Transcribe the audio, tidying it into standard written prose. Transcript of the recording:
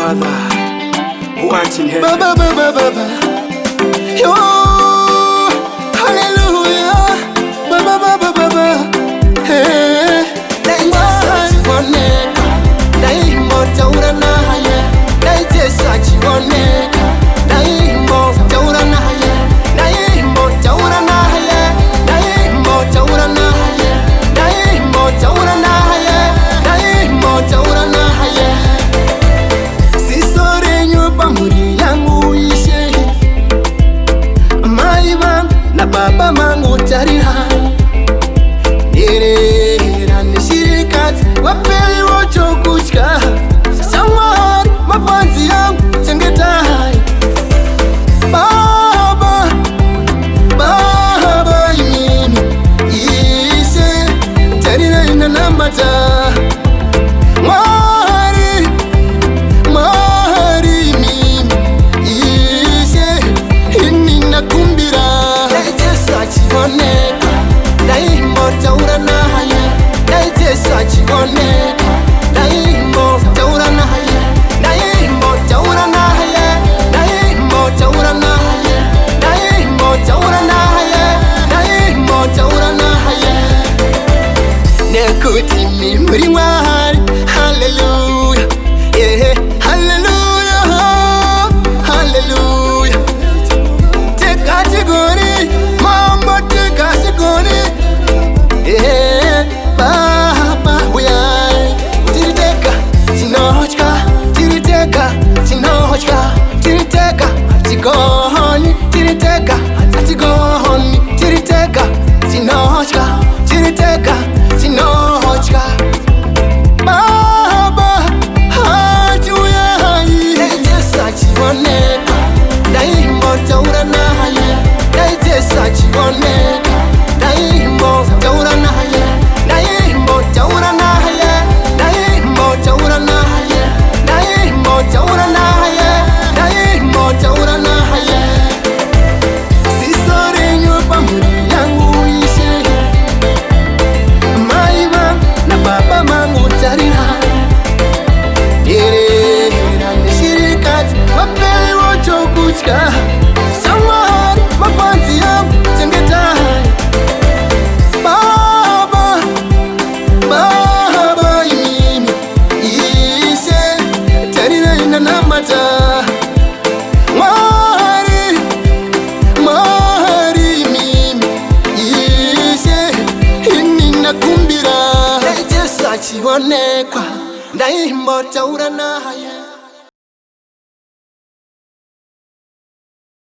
Father who art in heaven. Yo, hallelujah. Hey, Baba mangu tari hai Nirera nishirikat Wapeli wocho kuchka Sawari mafanzi yangu Tengetai Baba Baba imini Ise Tari na ina namata Mwari Mwari imini Ise Ini nakumbira Chiboneka, daimo taura na haye, daitesa chiboneka, daimo taura na haye, daimo taura na haye, daimo taura na haye, daimo taura na haye, daimo taura na haye. Nekuti mi muri mwari, hallelujah, yeah, hallelujah, hallelujah. Take category. Baba uyai tiriteka tinochka tiriteka tinochka tiriteka tigoni tiriteka tigoni tiriteka tinochka tiriteka tinochka Baba uyai daitesa chiboneka daimo taura na haye daitesa chiboneka daimo taura na haye daimo taura na haye daimo taura na haye daimo taura na haye daimo taura na haye sisore nyupa muri yangu ishe maiva na baba mangu tari hai Nirera nishirikat wapeli wocho kuchka Sawari mafanzi yangu tengetai Namata Mwari Mwari mimi Ise Hini nakumbira Daitesa chibonekwa Daimbo taura na haye